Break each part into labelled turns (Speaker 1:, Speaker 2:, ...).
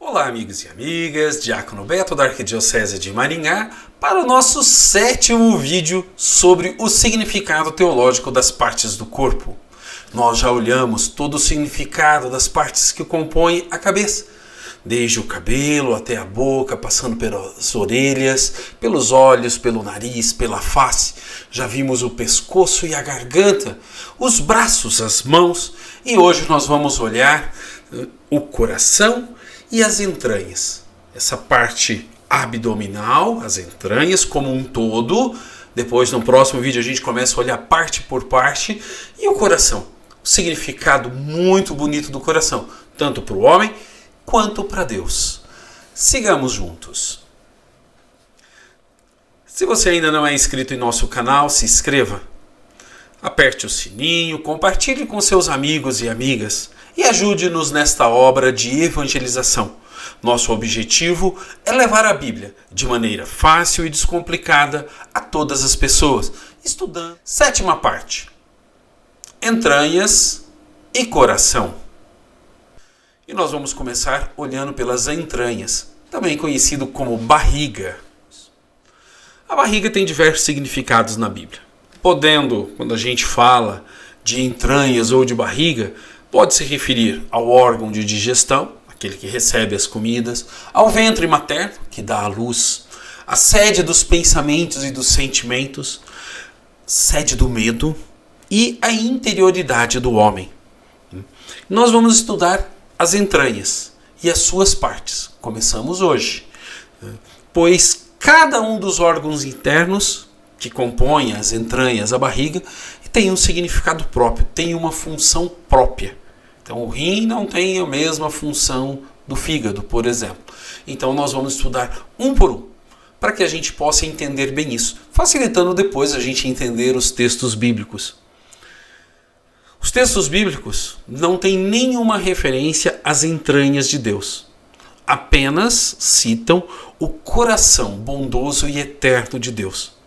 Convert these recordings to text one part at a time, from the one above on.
Speaker 1: Olá, amigos e amigas, Diácono Beto da Arquidiocese de Maringá, para o nosso 7º vídeo sobre o significado teológico das partes do corpo. Nós já olhamos todo o significado das partes que compõem a cabeça, desde o cabelo até a boca, passando pelas orelhas, pelos olhos, pelo nariz, pela face. Já vimos o pescoço e a garganta, os braços, as mãos, e hoje nós vamos olhar o coração e as entranhas. Essa parte abdominal, as entranhas como um todo. Depois, no próximo vídeo, a gente começa a olhar parte por parte. E o coração. O significado muito bonito do coração. Tanto para o homem quanto para Deus. Sigamos juntos. Se você ainda não é inscrito em nosso canal, se inscreva. Aperte o sininho, compartilhe com seus amigos e amigas e ajude-nos nesta obra de evangelização. Nosso objetivo é levar a Bíblia de maneira fácil e descomplicada a todas as pessoas, estudando. 7ª parte: entranhas e coração. E nós vamos começar olhando pelas entranhas, também conhecido como barriga. A barriga tem diversos significados na Bíblia. Podendo, quando a gente fala de entranhas ou de barriga, pode se referir ao órgão de digestão, aquele que recebe as comidas, ao ventre materno, que dá à luz, a sede dos pensamentos e dos sentimentos, sede do medo e a interioridade do homem. Nós vamos estudar as entranhas e as suas partes. Começamos hoje, pois cada um dos órgãos internos que compõem as entranhas, a barriga, tem um significado próprio, tem uma função própria. Então o rim não tem a mesma função do fígado, por exemplo. Então nós vamos estudar um por um, para que a gente possa entender bem isso, facilitando depois a gente entender os textos bíblicos. Os textos bíblicos não têm nenhuma referência às entranhas de Deus. Apenas citam o coração bondoso e eterno de Deus.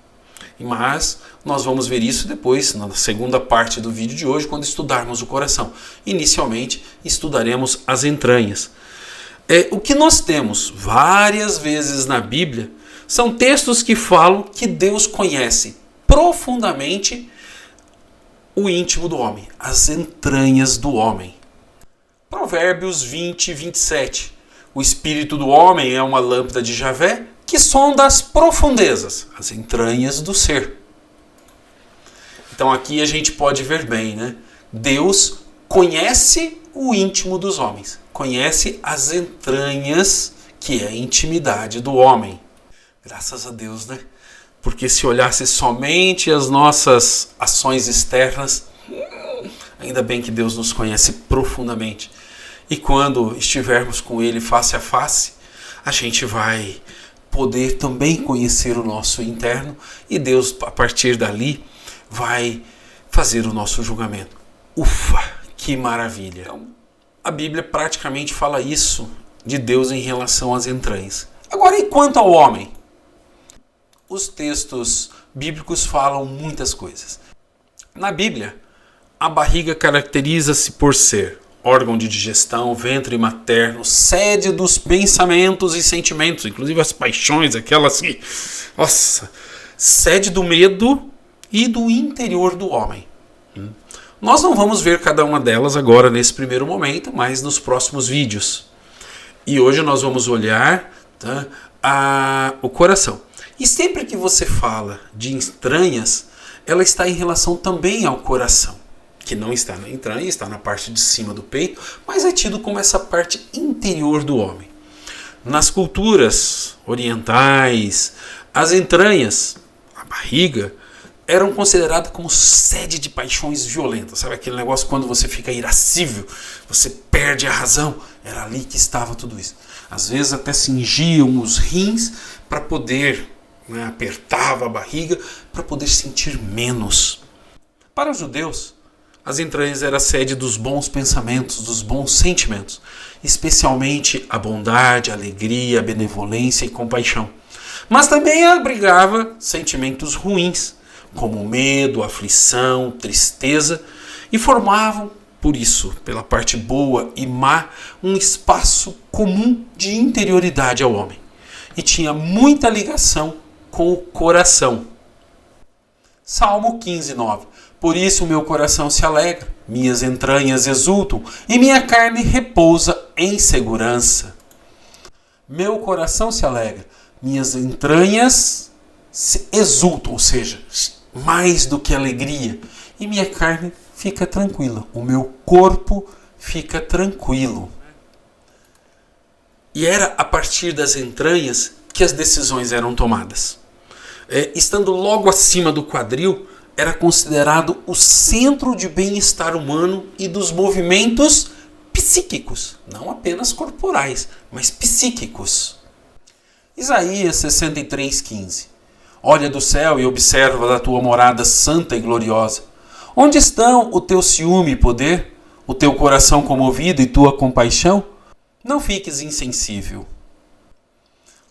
Speaker 1: Mas nós vamos ver isso depois, na segunda parte do vídeo de hoje, quando estudarmos o coração. Inicialmente, estudaremos as entranhas. O que nós temos várias vezes na Bíblia são textos que falam que Deus conhece profundamente o íntimo do homem, as entranhas do homem. Provérbios 20, 27. O espírito do homem é uma lâmpada de Javé, que sonda as profundezas, as entranhas do ser. Então aqui a gente pode ver bem, né? Deus conhece o íntimo dos homens, conhece as entranhas, que é a intimidade do homem. Graças a Deus, né? Porque se olhasse somente as nossas ações externas, ainda bem que Deus nos conhece profundamente. E quando estivermos com Ele face a face, a gente vai poder também conhecer o nosso interno e Deus, a partir dali, vai fazer o nosso julgamento. Ufa, que maravilha! Então, a Bíblia praticamente fala isso de Deus em relação às entranhas. Agora, e quanto ao homem? Os textos bíblicos falam muitas coisas. Na Bíblia, a barriga caracteriza-se por ser órgão de digestão, ventre materno, sede dos pensamentos e sentimentos, inclusive as paixões, aquelas que, nossa, sede do medo e do interior do homem. Nós não vamos ver cada uma delas agora nesse primeiro momento, mas nos próximos vídeos. E hoje nós vamos olhar, o coração. E sempre que você fala de entranhas, ela está em relação também ao coração, que não está na entranha, está na parte de cima do peito, mas é tido como essa parte interior do homem. Nas culturas orientais, as entranhas, a barriga, eram consideradas como sede de paixões violentas. Sabe aquele negócio quando você fica irascível, você perde a razão? Era ali que estava tudo isso. Às vezes até cingiam os rins para poder, apertava a barriga para poder sentir menos. Para os judeus, as entranhas eram a sede dos bons pensamentos, dos bons sentimentos, especialmente a bondade, a alegria, a benevolência e compaixão. Mas também abrigava sentimentos ruins, como medo, aflição, tristeza, e formavam por isso, pela parte boa e má, um espaço comum de interioridade ao homem. E tinha muita ligação com o coração. Salmo 15, 9. Por isso o meu coração se alegra, minhas entranhas exultam, e minha carne repousa em segurança. Meu coração se alegra, minhas entranhas se exultam, ou seja, mais do que alegria, e minha carne fica tranquila, o meu corpo fica tranquilo. E era a partir das entranhas que as decisões eram tomadas. Estando logo acima do quadril, era considerado o centro de bem-estar humano e dos movimentos psíquicos, não apenas corporais, mas psíquicos. Isaías 63:15. Olha do céu e observa da tua morada santa e gloriosa. Onde estão o teu ciúme e poder, o teu coração comovido e tua compaixão? Não fiques insensível.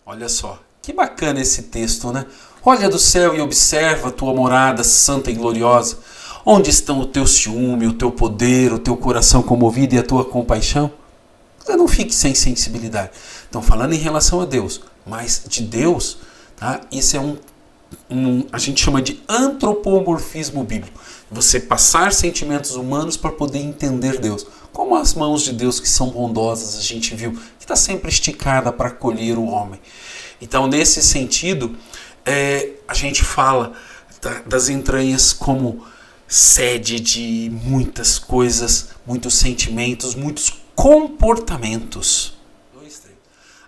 Speaker 1: Olha só, que bacana esse texto, né? Olha do céu e observa a tua morada santa e gloriosa. Onde estão o teu ciúme, o teu poder, o teu coração comovido e a tua compaixão? Não fique sem sensibilidade. Estão falando em relação a Deus, mas de Deus, tá? Isso é a gente chama de antropomorfismo bíblico. Você passar sentimentos humanos para poder entender Deus. Como as mãos de Deus que são bondosas, a gente viu, que está sempre esticada para acolher o homem. Então, nesse sentido, a gente fala das entranhas como sede de muitas coisas, muitos sentimentos, muitos comportamentos.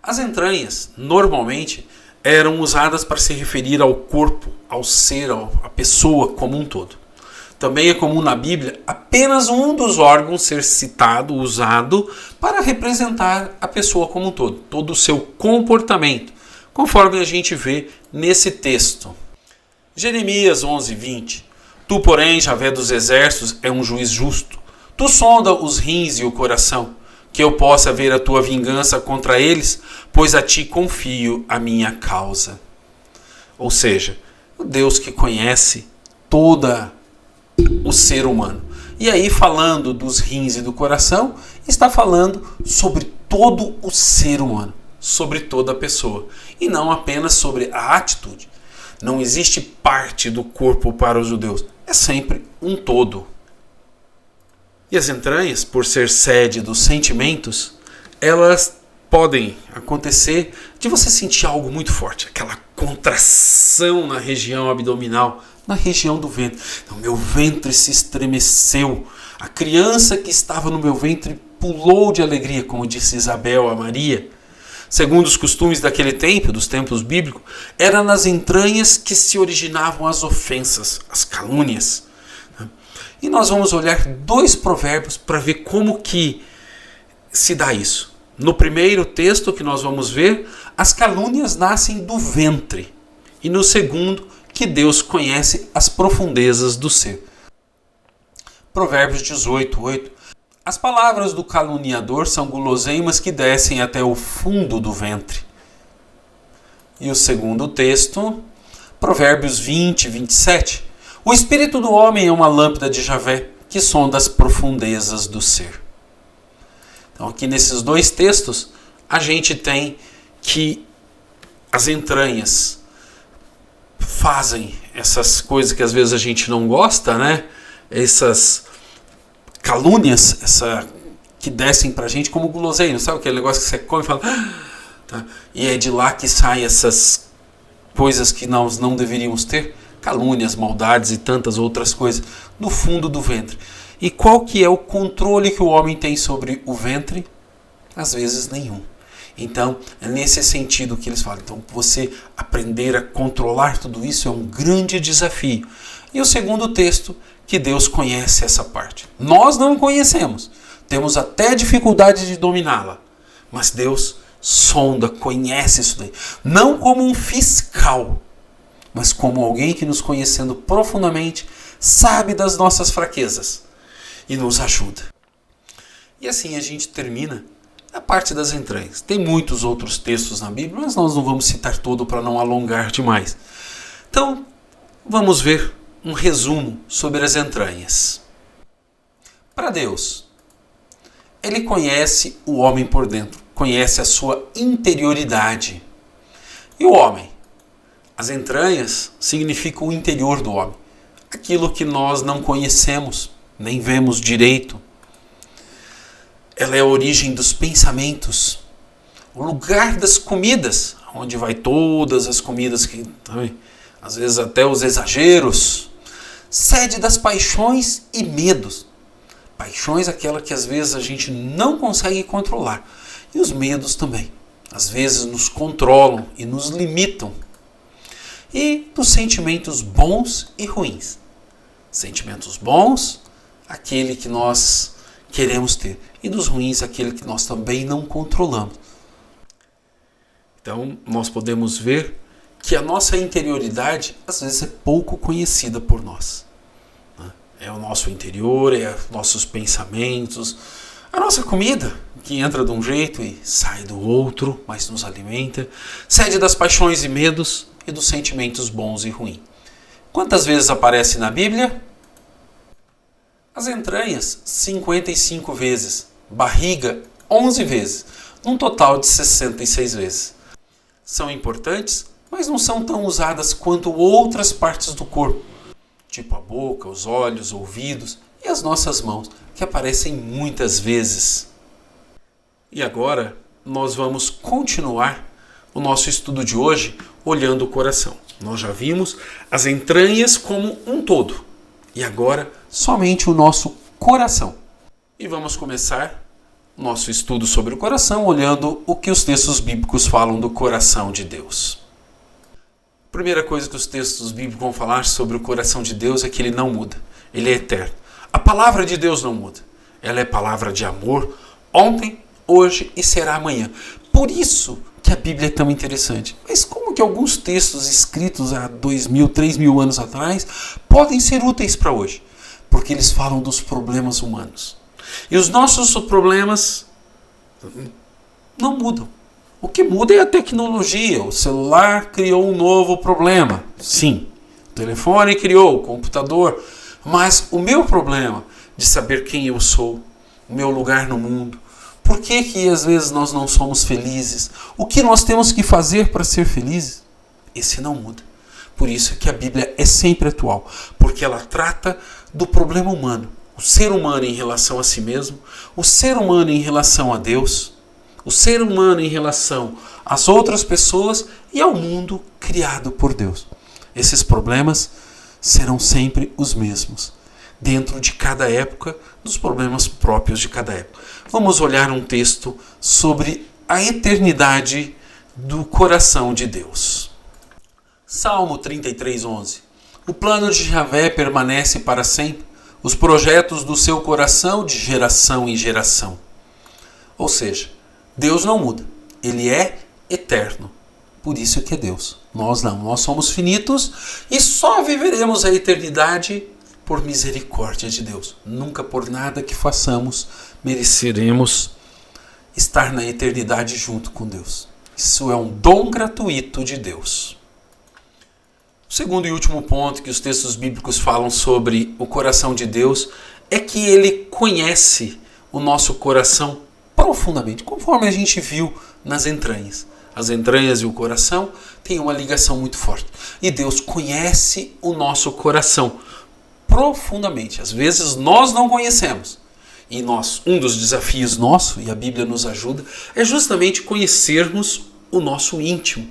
Speaker 1: As entranhas, normalmente, eram usadas para se referir ao corpo, ao ser, à pessoa como um todo. Também é comum na Bíblia apenas um dos órgãos ser citado, usado, para representar a pessoa como um todo o seu comportamento, conforme a gente vê nesse texto. Jeremias 11:20. Tu, porém, Javé dos exércitos, é um juiz justo. Tu sonda os rins e o coração, que eu possa ver a tua vingança contra eles, pois a ti confio a minha causa. Ou seja, o Deus que conhece toda o ser humano. E aí, falando dos rins e do coração, está falando sobre todo o ser humano, sobre toda a pessoa, e não apenas sobre a atitude. Não existe parte do corpo para os judeus, é sempre um todo. E as entranhas, por ser sede dos sentimentos, elas podem acontecer de você sentir algo muito forte, aquela contração na região abdominal, na região do ventre. Então, meu ventre se estremeceu. A criança que estava no meu ventre pulou de alegria, como disse Isabel a Maria. Segundo os costumes daquele tempo, dos tempos bíblicos, era nas entranhas que se originavam as ofensas, as calúnias. E nós vamos olhar 2 provérbios para ver como que se dá isso. No primeiro texto que nós vamos ver, as calúnias nascem do ventre. E no segundo, que Deus conhece as profundezas do ser. Provérbios 18:8. As palavras do caluniador são guloseimas que descem até o fundo do ventre. E o segundo texto, Provérbios 20:27. O espírito do homem é uma lâmpada de Javé, que sonda as profundezas do ser. Então, aqui nesses 2 textos, a gente tem que as entranhas fazem essas coisas que às vezes a gente não gosta, né? Essas calúnias, que descem pra gente como guloseima. Sabe aquele negócio que você come e fala... Tá? E é de lá que saem essas coisas que nós não deveríamos ter. Calúnias, maldades e tantas outras coisas no fundo do ventre. E qual que é o controle que o homem tem sobre o ventre? Às vezes nenhum. Então, é nesse sentido que eles falam. Então, você aprender a controlar tudo isso é um grande desafio. E o segundo texto, que Deus conhece essa parte. Nós não conhecemos. Temos até dificuldade de dominá-la. Mas Deus sonda, conhece isso daí. Não como um fiscal, mas como alguém que, nos conhecendo profundamente, sabe das nossas fraquezas e nos ajuda. E assim a gente termina a parte das entranhas. Tem muitos outros textos na Bíblia, mas nós não vamos citar todo para não alongar demais. Então, vamos ver um resumo sobre as entranhas. Para Deus, ele conhece o homem por dentro, conhece a sua interioridade. E o homem? As entranhas significam o interior do homem, aquilo que nós não conhecemos, nem vemos direito. Ela é a origem dos pensamentos, o lugar das comidas, onde vai todas as comidas, que às vezes até os exageros, sede das paixões e medos. Paixões, aquela que às vezes a gente não consegue controlar, e os medos também, às vezes nos controlam e nos limitam. E dos sentimentos bons e ruins. Sentimentos bons, aquele que nós queremos ter, e dos ruins, aquele que nós também não controlamos. Então, nós podemos ver que a nossa interioridade, às vezes, é pouco conhecida por nós. É o nosso interior, é os nossos pensamentos, a nossa comida, que entra de um jeito e sai do outro, mas nos alimenta, sede das paixões e medos e dos sentimentos bons e ruins. Quantas vezes aparece na Bíblia? As entranhas, 55 vezes. Barriga, 11 vezes. Num total de 66 vezes. São importantes, mas não são tão usadas quanto outras partes do corpo, tipo a boca, os olhos, ouvidos e as nossas mãos, que aparecem muitas vezes. E agora nós vamos continuar o nosso estudo de hoje olhando o coração. Nós já vimos as entranhas como um todo e agora somente o nosso coração. E vamos começar nosso estudo sobre o coração olhando o que os textos bíblicos falam do coração de Deus. A primeira coisa que os textos bíblicos vão falar sobre o coração de Deus é que ele não muda, ele é eterno. A palavra de Deus não muda, ela é palavra de amor ontem, hoje e será amanhã. Por isso que a Bíblia é tão interessante. Mas como que alguns textos escritos há 2.000, 3.000 anos atrás podem ser úteis para hoje? Porque eles falam dos problemas humanos. E os nossos problemas não mudam. O que muda é a tecnologia. O celular criou um novo problema. Sim, o telefone criou, o computador. Mas o meu problema de saber quem eu sou, o meu lugar no mundo, por que às vezes nós não somos felizes, o que nós temos que fazer para ser felizes, esse não muda. Por isso que a Bíblia é sempre atual, porque ela trata do problema humano. O ser humano em relação a si mesmo, o ser humano em relação a Deus, o ser humano em relação às outras pessoas e ao mundo criado por Deus. Esses problemas serão sempre os mesmos, dentro de cada época, dos problemas próprios de cada época. Vamos olhar um texto sobre a eternidade do coração de Deus. Salmo 33:11. O plano de Javé permanece para sempre, os projetos do seu coração de geração em geração. Ou seja, Deus não muda, ele é eterno. Por isso que é Deus. Nós não, nós somos finitos e só viveremos a eternidade por misericórdia de Deus. Nunca por nada que façamos mereceremos estar na eternidade junto com Deus. Isso é um dom gratuito de Deus. O segundo e último ponto que os textos bíblicos falam sobre o coração de Deus é que ele conhece o nosso coração profundamente, conforme a gente viu nas entranhas. As entranhas e o coração têm uma ligação muito forte. E Deus conhece o nosso coração profundamente. Às vezes nós não conhecemos. E um dos desafios nosso, e a Bíblia nos ajuda, é justamente conhecermos o nosso íntimo,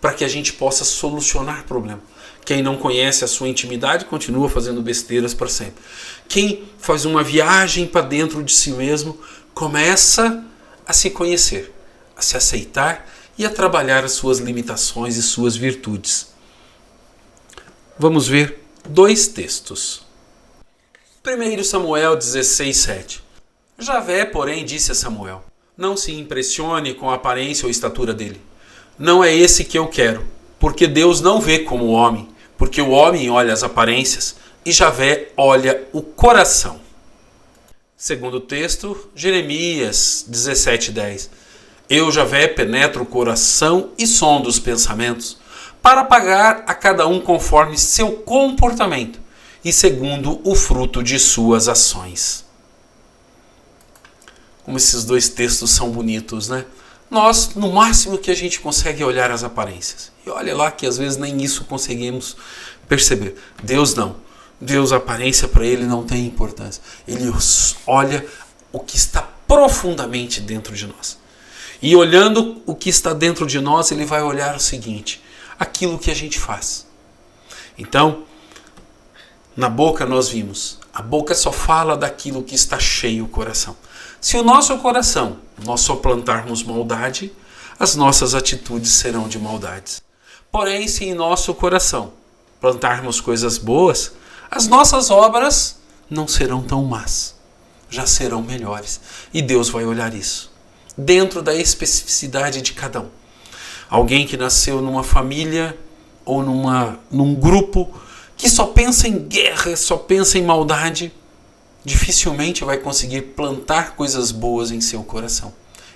Speaker 1: para que a gente possa solucionar problemas. Quem não conhece a sua intimidade continua fazendo besteiras para sempre. Quem faz uma viagem para dentro de si mesmo começa a se conhecer, a se aceitar e a trabalhar as suas limitações e suas virtudes. Vamos ver 2 textos. 1 Samuel 16:7. Javé, porém, disse a Samuel: não se impressione com a aparência ou estatura dele. Não é esse que eu quero, porque Deus não vê como o homem, porque o homem olha as aparências e Javé olha o coração. Segundo texto, Jeremias 17:10. Eu, Javé, penetro o coração e sondo os pensamentos, para pagar a cada um conforme seu comportamento e segundo o fruto de suas ações. como esses dois textos são bonitos, né? Nós, no máximo que a gente consegue é olhar as aparências. E olha lá que às vezes nem isso conseguimos perceber. Deus não. Deus, a aparência para ele não tem importância. Ele olha o que está profundamente dentro de nós. E olhando o que está dentro de nós, ele vai olhar o seguinte: aquilo que a gente faz. Então, na boca nós vimos, a boca só fala daquilo que está cheio o coração. Se o nosso coração nós só plantarmos maldade, as nossas atitudes serão de maldades. Porém, se em nosso coração plantarmos coisas boas, as nossas obras não serão tão más, já serão melhores. E Deus vai olhar isso, dentro da especificidade de cada um. Alguém que nasceu numa família ou num grupo que só pensa em guerra, só pensa em maldade, dificilmente vai conseguir plantar coisas boas em seu coração.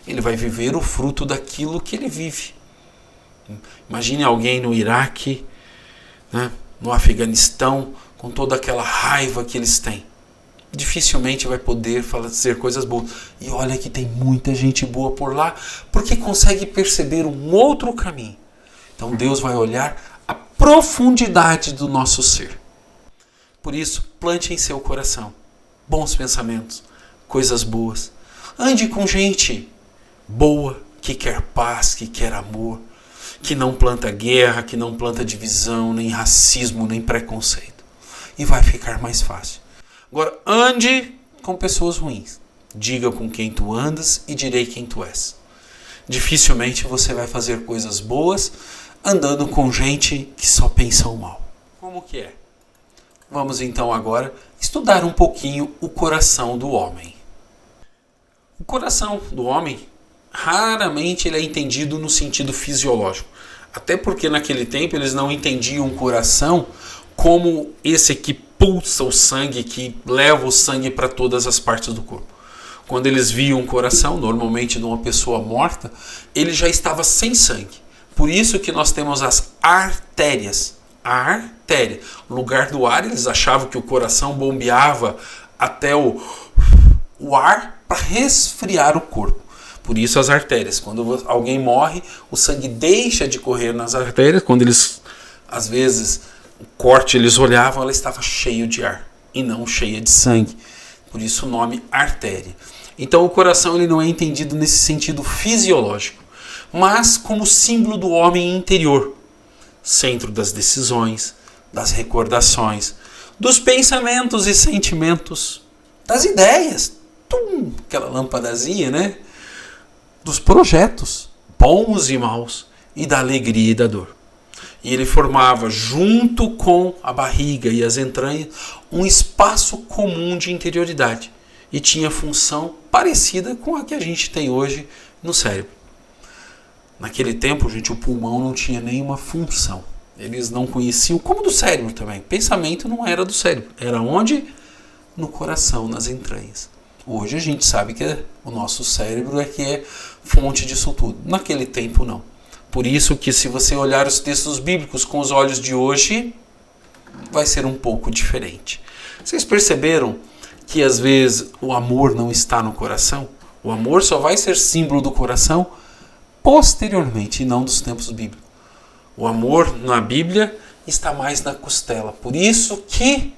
Speaker 1: Ele vai viver o fruto daquilo que ele vive. Imagine alguém no Iraque, né, no Afeganistão, com toda aquela raiva que eles têm. Dificilmente vai poder fazer coisas boas. E olha que tem muita gente boa por lá, porque consegue perceber um outro caminho. Então Deus vai olhar a profundidade do nosso ser. Por isso, plante em seu coração bons pensamentos, coisas boas. Ande com gente boa, que quer paz, que quer amor, que não planta guerra, que não planta divisão, nem racismo, nem preconceito. E vai ficar mais fácil. Agora, ande com pessoas ruins. Diga com quem tu andas e direi quem tu és. Dificilmente você vai fazer coisas boas andando com gente que só pensa o mal. Como que é? Vamos então agora estudar um pouquinho o coração do homem. O coração do homem, raramente ele é entendido no sentido fisiológico. Até porque naquele tempo eles não entendiam o coração como esse que pulsa o sangue, que leva o sangue para todas as partes do corpo. Quando eles viam o coração, normalmente de uma pessoa morta, ele já estava sem sangue. Por isso que nós temos as artérias. A artéria, o lugar do ar, eles achavam que o coração bombeava até o ar para resfriar o corpo. Por isso as artérias. Quando alguém morre, o sangue deixa de correr nas artérias. Quando eles, às vezes, o corte eles olhavam, ela estava cheia de ar e não cheia de sangue. Por isso o nome artéria. Então o coração ele não é entendido nesse sentido fisiológico, mas como símbolo do homem interior. Centro das decisões, das recordações, dos pensamentos e sentimentos, das ideias, aquela lampadazinha, né? Dos projetos, bons e maus, e da alegria e da dor. E ele formava, junto com a barriga e as entranhas, um espaço comum de interioridade. E tinha função parecida com a que a gente tem hoje no cérebro. Naquele tempo, gente, o pulmão não tinha nenhuma função. Eles não conheciam, como do cérebro também. Pensamento não era do cérebro. Era onde? No coração, nas entranhas. Hoje a gente sabe que o nosso cérebro é que é fonte disso tudo. Naquele tempo, não. Por isso que se você olhar os textos bíblicos com os olhos de hoje, vai ser um pouco diferente. Vocês perceberam que às vezes o amor não está no coração? O amor só vai ser símbolo do coração posteriormente, e não dos tempos bíblicos. O amor na Bíblia está mais na costela. Por isso que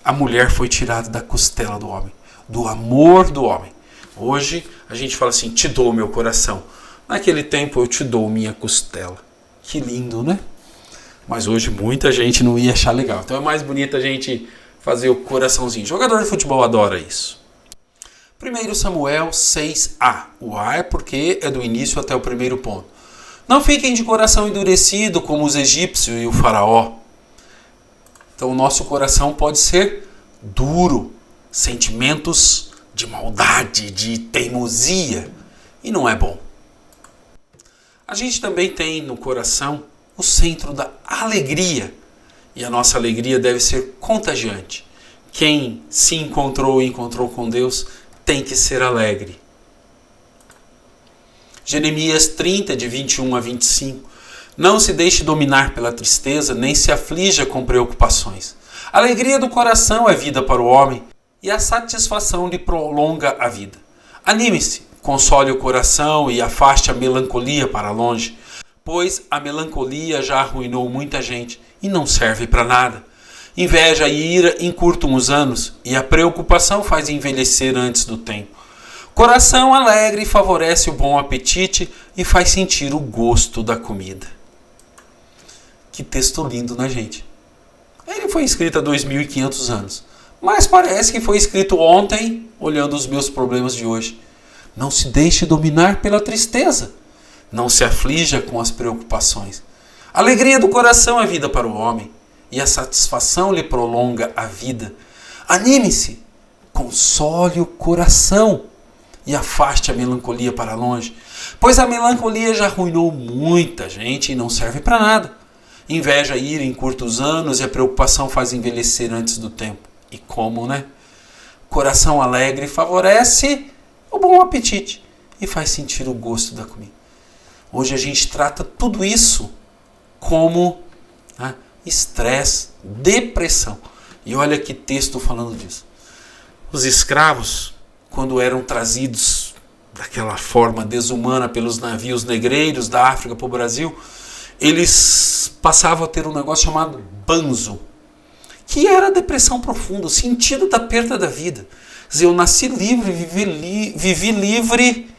Speaker 1: a mulher foi tirada da costela do homem, do amor do homem. Hoje a gente fala assim, te dou meu coração. Naquele tempo eu te dou minha costela. Que lindo, né? Mas hoje muita gente não ia achar legal. Então é mais bonito a gente fazer o coraçãozinho. Jogador de futebol adora isso. 1 Samuel 6a. O A é porque é do início até o primeiro ponto. Não fiquem de coração endurecido como os egípcios e o faraó. Então o nosso coração pode ser duro. Sentimentos de maldade, de teimosia. E não é bom. A gente também tem no coração o centro da alegria. E a nossa alegria deve ser contagiante. Quem se encontrou e encontrou com Deus tem que ser alegre. Jeremias 30, de 21 a 25. Não se deixe dominar pela tristeza, nem se aflija com preocupações. A alegria do coração é vida para o homem, e a satisfação lhe prolonga a vida. Anime-se, console o coração e afaste a melancolia para longe, pois a melancolia já arruinou muita gente e não serve para nada. Inveja e ira encurtam os anos e a preocupação faz envelhecer antes do tempo. Coração alegre favorece o bom apetite e faz sentir o gosto da comida. Que texto lindo, né, gente? Ele foi escrito há 2.500 anos, mas parece que foi escrito ontem, olhando os meus problemas de hoje. Não se deixe dominar pela tristeza. Não se aflija com as preocupações. A alegria do coração é vida para o homem, e a satisfação lhe prolonga a vida. Anime-se, console o coração e afaste a melancolia para longe, pois a melancolia já arruinou muita gente e não serve para nada. Inveja e ira encurta os anos e a preocupação faz envelhecer antes do tempo. E como, né? Coração alegre favorece o bom apetite e faz sentir o gosto da comida. Hoje a gente trata tudo isso como estresse, depressão. E olha que texto falando disso. Os escravos, quando eram trazidos daquela forma desumana pelos navios negreiros da África para o Brasil, eles passavam a ter um negócio chamado banzo, que era a depressão profunda, o sentido da perda da vida. Quer dizer, eu nasci livre, vivi livre,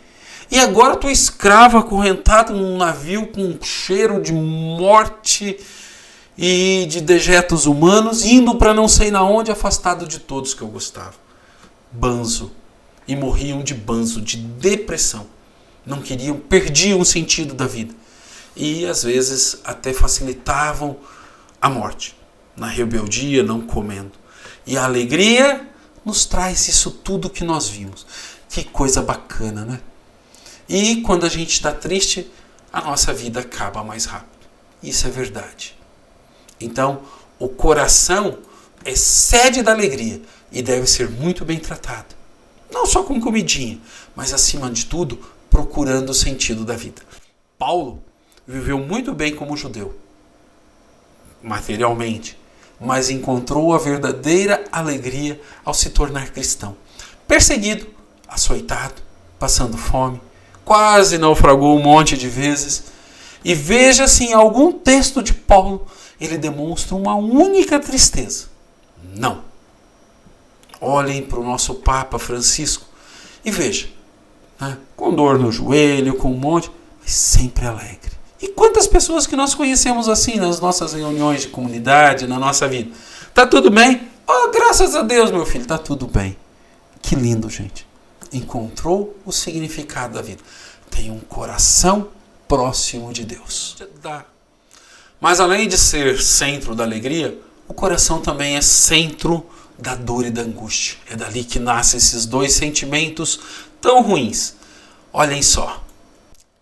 Speaker 1: e agora estou escravo, acorrentado num navio com um cheiro de morte e de dejetos humanos, indo para não sei na onde, afastado de todos que eu gostava. Banzo. E morriam de banzo, de depressão. Não queriam, perdiam o sentido da vida. E às vezes até facilitavam a morte. Na rebeldia, não comendo. E a alegria nos traz isso tudo que nós vimos. Que coisa bacana, né? E quando a gente está triste, a nossa vida acaba mais rápido. Isso é verdade. Então, o coração é sede da alegria e deve ser muito bem tratado. Não só com comidinha, mas acima de tudo, procurando o sentido da vida. Paulo viveu muito bem como judeu, materialmente, mas encontrou a verdadeira alegria ao se tornar cristão. Perseguido, açoitado, passando fome, quase naufragou um monte de vezes. E veja se em algum texto de Paulo ele demonstra uma única tristeza. Não. Olhem para o nosso Papa Francisco e veja, com dor no joelho, com um monte, mas sempre alegre. E quantas pessoas que nós conhecemos assim nas nossas reuniões de comunidade, na nossa vida? Tá tudo bem? Oh, graças a Deus, meu filho, tá tudo bem. Que lindo, gente. Encontrou o significado da vida. Tem um coração próximo de Deus. Mas além de ser centro da alegria, o coração também é centro da dor e da angústia. É dali que nascem esses dois sentimentos tão ruins. Olhem só.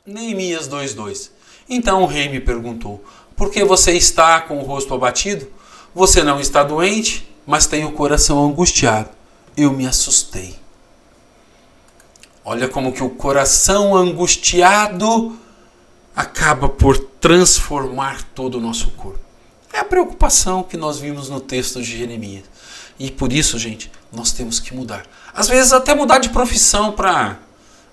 Speaker 1: Neemias 2:2. Então o rei me perguntou: por que você está com o rosto abatido? Você não está doente, mas tem o coração angustiado. Eu me assustei. Olha como que o coração angustiado acaba por transformar todo o nosso corpo. É a preocupação que nós vimos no texto de Jeremias. E por isso, gente, nós temos que mudar. Às vezes até mudar de profissão para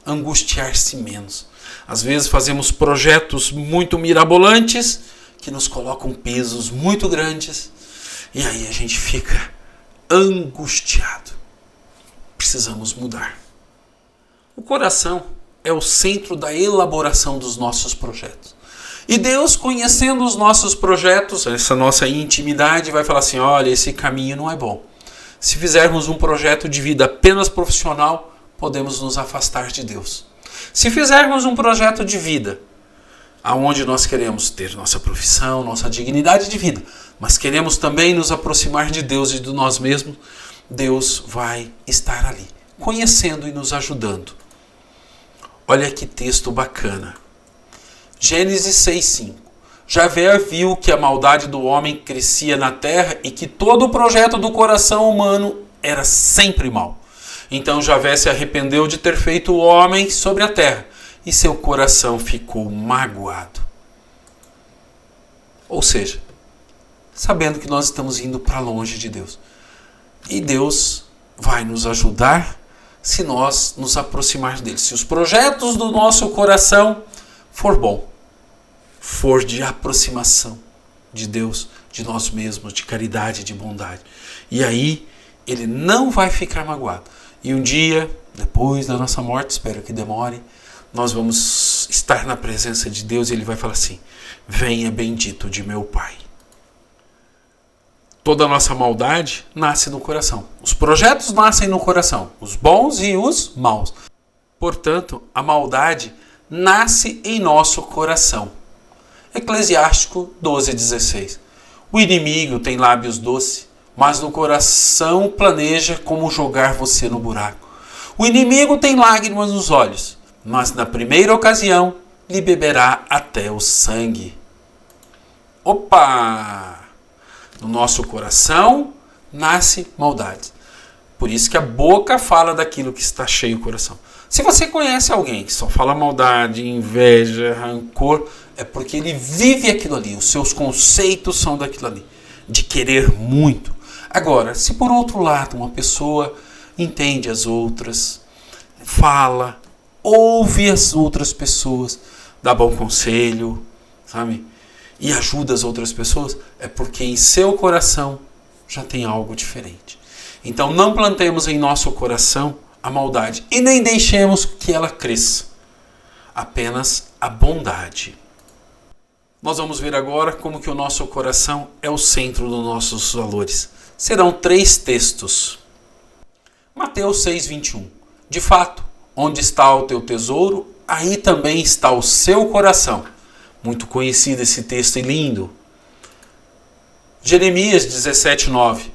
Speaker 1: angustiar-se menos. Às vezes fazemos projetos muito mirabolantes que nos colocam pesos muito grandes e aí a gente fica angustiado. Precisamos mudar. O coração é o centro da elaboração dos nossos projetos. E Deus, conhecendo os nossos projetos, essa nossa intimidade, vai falar assim: olha, esse caminho não é bom. Se fizermos um projeto de vida apenas profissional, podemos nos afastar de Deus. Se fizermos um projeto de vida, aonde nós queremos ter nossa profissão, nossa dignidade de vida, mas queremos também nos aproximar de Deus e de nós mesmos, Deus vai estar ali, conhecendo e nos ajudando. Olha que texto bacana. Gênesis 6:5. Javé viu que a maldade do homem crescia na terra e que todo o projeto do coração humano era sempre mau. Então Javé se arrependeu de ter feito o homem sobre a terra e seu coração ficou magoado. Ou seja, sabendo que nós estamos indo para longe de Deus. E Deus vai nos ajudar se nós nos aproximarmos dele. Se os projetos do nosso coração for bom, for de aproximação de Deus, de nós mesmos, de caridade, de bondade. E aí ele não vai ficar magoado. E um dia, depois da nossa morte, espero que demore, nós vamos estar na presença de Deus e ele vai falar assim: venha bendito de meu Pai. Toda a nossa maldade nasce no coração. Os projetos nascem no coração, os bons e os maus. Portanto, a maldade nasce em nosso coração. Eclesiástico 12:16. O inimigo tem lábios doces, mas no coração planeja como jogar você no buraco. O inimigo tem lágrimas nos olhos, mas na primeira ocasião lhe beberá até o sangue. Opa! No nosso coração nasce maldade. Por isso que a boca fala daquilo que está cheio o coração. Se você conhece alguém que só fala maldade, inveja, rancor, é porque ele vive aquilo ali. Os seus conceitos são daquilo ali, de querer muito. Agora, se por outro lado uma pessoa entende as outras, fala, ouve as outras pessoas, dá bom conselho, sabe? E ajuda as outras pessoas, é porque em seu coração já tem algo diferente. Então não plantemos em nosso coração a maldade e nem deixemos que ela cresça. Apenas a bondade. Nós vamos ver agora como que o nosso coração é o centro dos nossos valores. Serão 3 textos. Mateus 6:21. De fato, onde está o teu tesouro, aí também está o seu coração. Muito conhecido esse texto e lindo. Jeremias 17:9.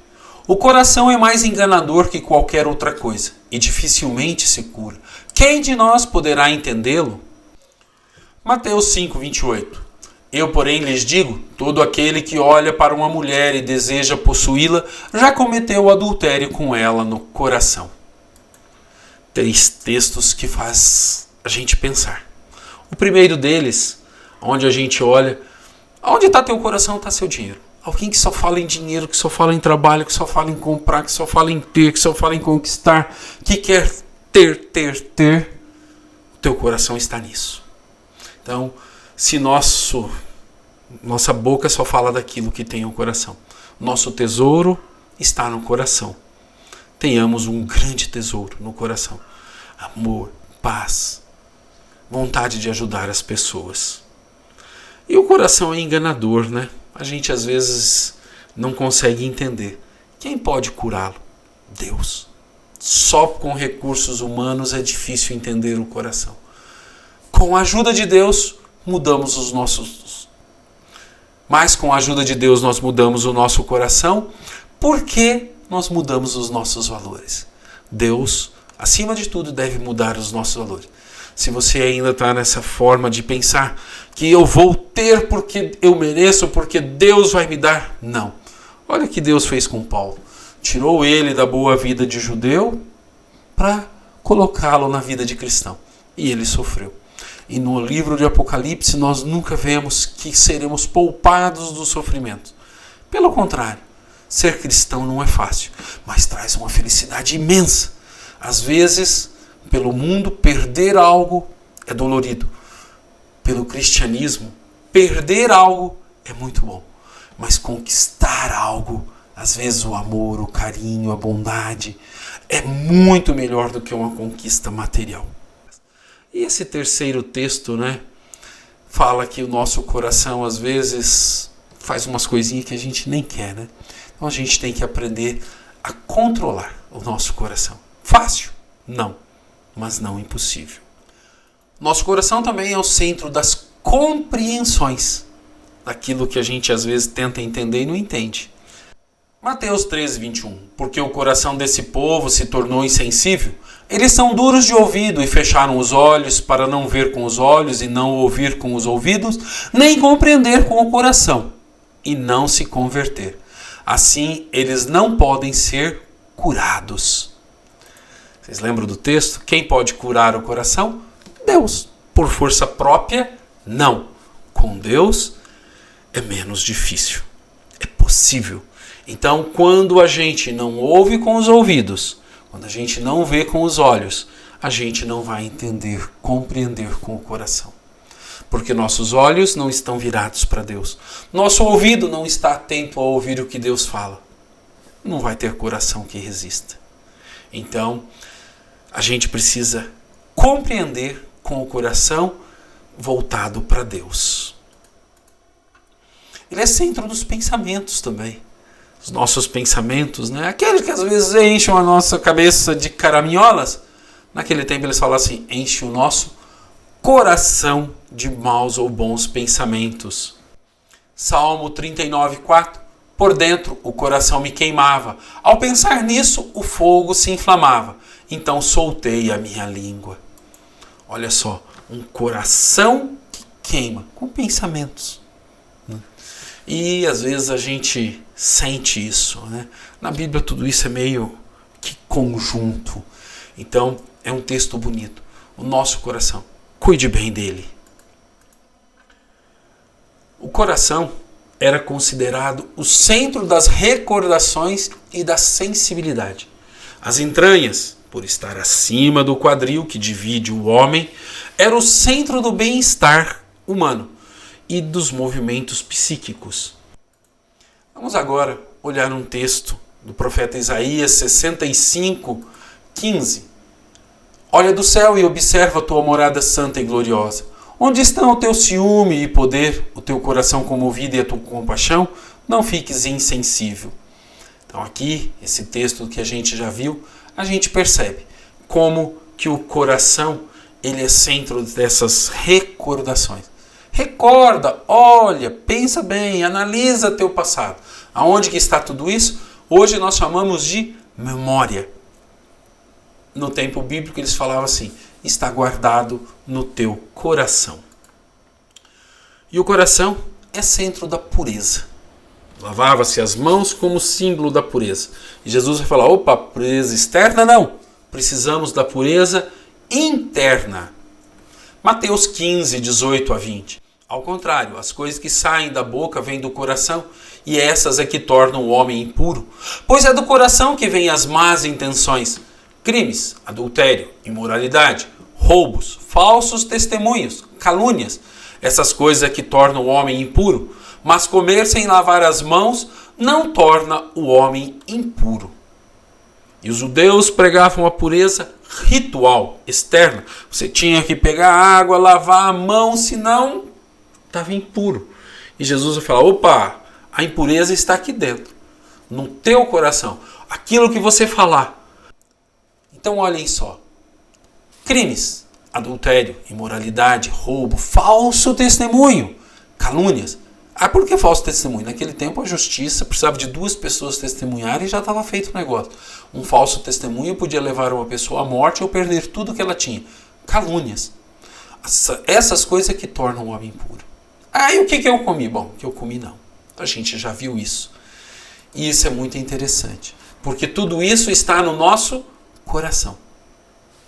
Speaker 1: O coração é mais enganador que qualquer outra coisa e dificilmente se cura. Quem de nós poderá entendê-lo? Mateus 5:28. Eu, porém, lhes digo, todo aquele que olha para uma mulher e deseja possuí-la, já cometeu o adultério com ela no coração. 3 textos que faz a gente pensar. O primeiro deles, onde a gente olha, onde está teu coração, está seu dinheiro. Alguém que só fala em dinheiro, que só fala em trabalho, que só fala em comprar, que só fala em ter, que só fala em conquistar, que quer ter, o teu coração está nisso. Então, se nossa boca só fala daquilo que tem o coração, nosso tesouro está no coração. Tenhamos um grande tesouro no coração. Amor, paz, vontade de ajudar as pessoas. E o coração é enganador, né? A gente às vezes não consegue entender. Quem pode curá-lo? Deus. Só com recursos humanos é difícil entender o coração. Com a ajuda de Deus, mudamos os nossos... Mas com a ajuda de Deus nós mudamos o nosso coração, porque nós mudamos os nossos valores. Deus, acima de tudo, deve mudar os nossos valores. Se você ainda está nessa forma de pensar que eu vou ter porque eu mereço, porque Deus vai me dar, não. Olha o que Deus fez com Paulo. Tirou ele da boa vida de judeu para colocá-lo na vida de cristão. E ele sofreu. E no livro de Apocalipse nós nunca vemos que seremos poupados do sofrimento. Pelo contrário, ser cristão não é fácil, mas traz uma felicidade imensa. Às vezes, pelo mundo, perder algo é dolorido. Pelo cristianismo, perder algo é muito bom. Mas conquistar algo, às vezes o amor, o carinho, a bondade, é muito melhor do que uma conquista material. E esse terceiro texto, né, fala que o nosso coração às vezes faz umas coisinhas que a gente nem quer, né? Então a gente tem que aprender a controlar o nosso coração. Fácil? Não, mas não impossível. Nosso coração também é o centro das compreensões daquilo que a gente às vezes tenta entender e não entende. Mateus 13:21. Porque o coração desse povo se tornou insensível, eles são duros de ouvido e fecharam os olhos para não ver com os olhos e não ouvir com os ouvidos, nem compreender com o coração e não se converter. Assim, eles não podem ser curados. Vocês lembram do texto? Quem pode curar o coração? Deus. Por força própria, não. Com Deus é menos difícil. É possível. Então, quando a gente não ouve com os ouvidos, Quando a gente não vê com os olhos, a gente não vai entender, compreender com o coração. Porque nossos olhos não estão virados para Deus. Nosso ouvido não está atento a ouvir o que Deus fala. Não vai ter coração que resista. Então, a gente precisa compreender com o coração voltado para Deus. Ele é centro dos pensamentos também. Os nossos pensamentos, né? Aqueles que às vezes enchem a nossa cabeça de caraminholas. Naquele tempo eles falam assim, enche o nosso coração de maus ou bons pensamentos. Salmo 39:4. Por dentro o coração me queimava. Ao pensar nisso, o fogo se inflamava. Então soltei a minha língua. Olha só, um coração que queima com pensamentos. E às vezes a gente sente isso, né? Na Bíblia tudo isso é meio que conjunto. Então é um texto bonito. O nosso coração, cuide bem dele. O coração era considerado o centro das recordações e da sensibilidade. As entranhas, por estar acima do quadril que divide o homem, era o centro do bem-estar humano e dos movimentos psíquicos. Vamos agora olhar um texto do profeta Isaías 65:15. Olha do céu e observa a tua morada santa e gloriosa. Onde estão o teu ciúme e poder, o teu coração comovido e a tua compaixão? Não fiques insensível. Então aqui, esse texto que a gente já viu, a gente percebe como que o coração ele é centro dessas recordações. Recorda, olha, pensa bem, analisa teu passado. Aonde que está tudo isso? Hoje nós chamamos de memória. No tempo bíblico eles falavam assim, está guardado no teu coração. E o coração é centro da pureza. Lavava-se as mãos como símbolo da pureza. E Jesus vai falar, opa, pureza externa não. Precisamos da pureza interna. Mateus 15:18-20. Ao contrário, as coisas que saem da boca vêm do coração, e essas é que tornam o homem impuro. Pois é do coração que vêm as más intenções, crimes, adultério, imoralidade, roubos, falsos testemunhos, calúnias. Essas coisas é que tornam o homem impuro, mas comer sem lavar as mãos não torna o homem impuro. E os judeus pregavam a pureza ritual, externa. Você tinha que pegar água, lavar a mão, senão estava impuro. E Jesus vai falar, opa, a impureza está aqui dentro, no teu coração. Aquilo que você falar. Então olhem só. Crimes, adultério, imoralidade, roubo, falso testemunho, calúnias. Ah, por que falso testemunho? Naquele tempo a justiça precisava de 2 pessoas testemunharem e já estava feito o negócio. Um falso testemunho podia levar uma pessoa à morte ou perder tudo que ela tinha. Calúnias. Essas coisas que tornam o homem impuro. Ah, e o que eu comi? Bom, o que eu comi não. A gente já viu isso. E isso é muito interessante. Porque tudo isso está no nosso coração.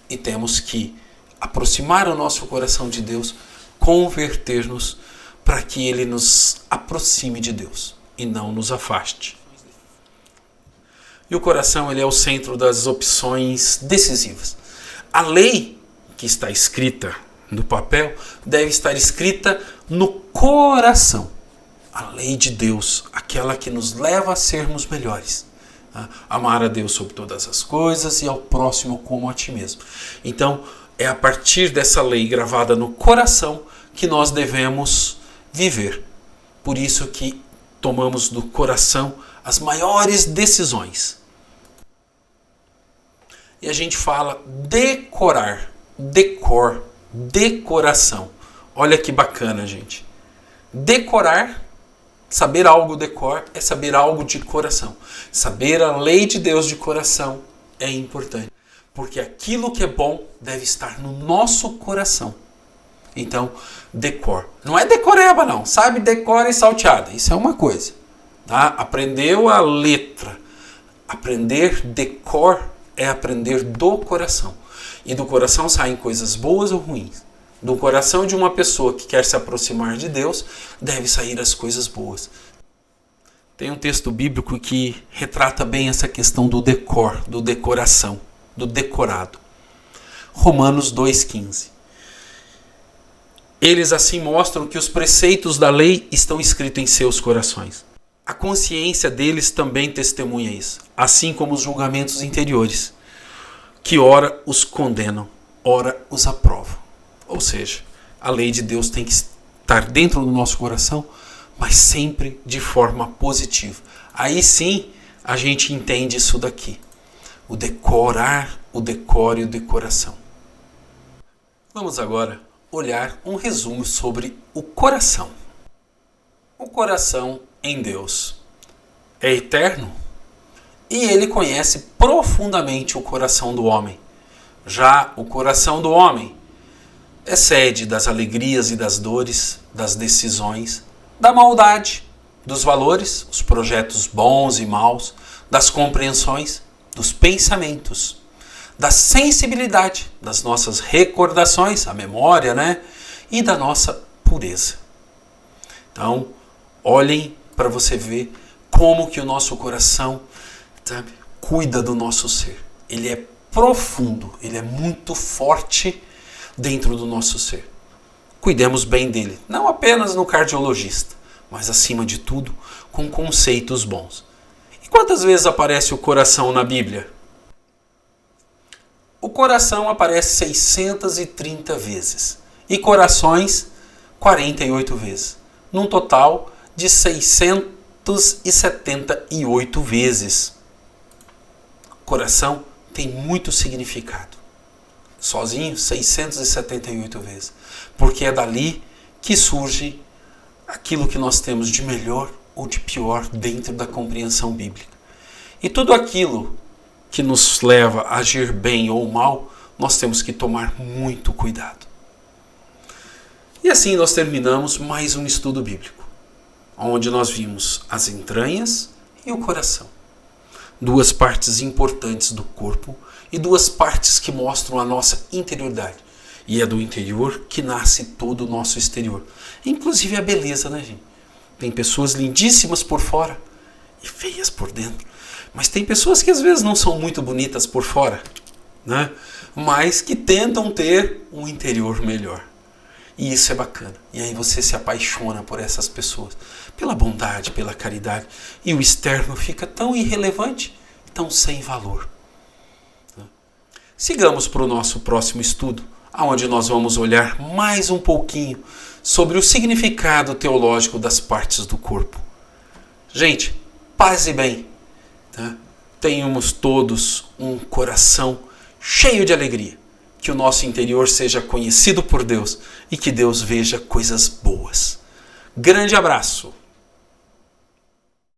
Speaker 1: E temos que aproximar o nosso coração de Deus, converter-nos para que Ele nos aproxime de Deus e não nos afaste. E o coração ele é o centro das opções decisivas. A lei que está escrita no papel deve estar escrita no coração. A lei de Deus, aquela que nos leva a sermos melhores. Amar a Deus sobre todas as coisas e ao próximo como a ti mesmo. Então, é a partir dessa lei gravada no coração que nós devemos viver. Por isso que tomamos do coração as maiores decisões. E a gente fala decorar, decoração. Olha que bacana, gente. Decorar, saber algo decor, é saber algo de coração. Saber a lei de Deus de coração é importante. Porque aquilo que é bom deve estar no nosso coração. Então, decor. Não é decoreba, não. Sabe, decora e salteada. Isso é uma coisa. Tá? Aprendeu a letra. Aprender decor é aprender do coração. E do coração saem coisas boas ou ruins. Do coração de uma pessoa que quer se aproximar de Deus, deve sair as coisas boas. Tem um texto bíblico que retrata bem essa questão do decor, do decoração. do decorado. Romanos 2,15. Eles assim mostram que os preceitos da lei estão escritos em seus corações. A consciência deles também testemunha isso, assim como os julgamentos interiores, que ora os condenam, ora os aprovam. Ou seja, a lei de Deus tem que estar dentro do nosso coração, mas sempre de forma positiva. Aí sim a gente entende isso daqui. O decorar, o decoro e o decoração. Vamos agora olhar um resumo sobre o coração. O coração em Deus é eterno e ele conhece profundamente o coração do homem. Já o coração do homem é sede das alegrias e das dores, das decisões, da maldade, dos valores, os projetos bons e maus, das compreensões, dos pensamentos, da sensibilidade, das nossas recordações, a memória, né? E da nossa pureza. Então, olhem para você ver como que o nosso coração, sabe, cuida do nosso ser. Ele é profundo, ele é muito forte dentro do nosso ser. Cuidemos bem dele, não apenas no cardiologista, mas acima de tudo com conceitos bons. E quantas vezes aparece o coração na Bíblia? O coração aparece 630 vezes e corações 48 vezes, num total de 678 vezes. Coração tem muito significado. Sozinho, 678 vezes. Porque é dali que surge aquilo que nós temos de melhor ou de pior dentro da compreensão bíblica. E tudo aquilo que nos leva a agir bem ou mal, nós temos que tomar muito cuidado. E assim nós terminamos mais um estudo bíblico, onde nós vimos as entranhas e o coração. Duas partes importantes do corpo e duas partes que mostram a nossa interioridade. E é do interior que nasce todo o nosso exterior. Inclusive a beleza, né, gente? Tem pessoas lindíssimas por fora e feias por dentro. Mas tem pessoas que às vezes não são muito bonitas por fora, né? Mas que tentam ter um interior melhor. E isso é bacana. E aí você se apaixona por essas pessoas, pela bondade, pela caridade. E o externo fica tão irrelevante, tão sem valor. Sigamos para o nosso próximo estudo, onde nós vamos olhar mais um pouquinho sobre o significado teológico das partes do corpo. Gente, paz e bem. Tenhamos todos um coração cheio de alegria. Que o nosso interior seja conhecido por Deus e que Deus veja coisas boas. Grande abraço!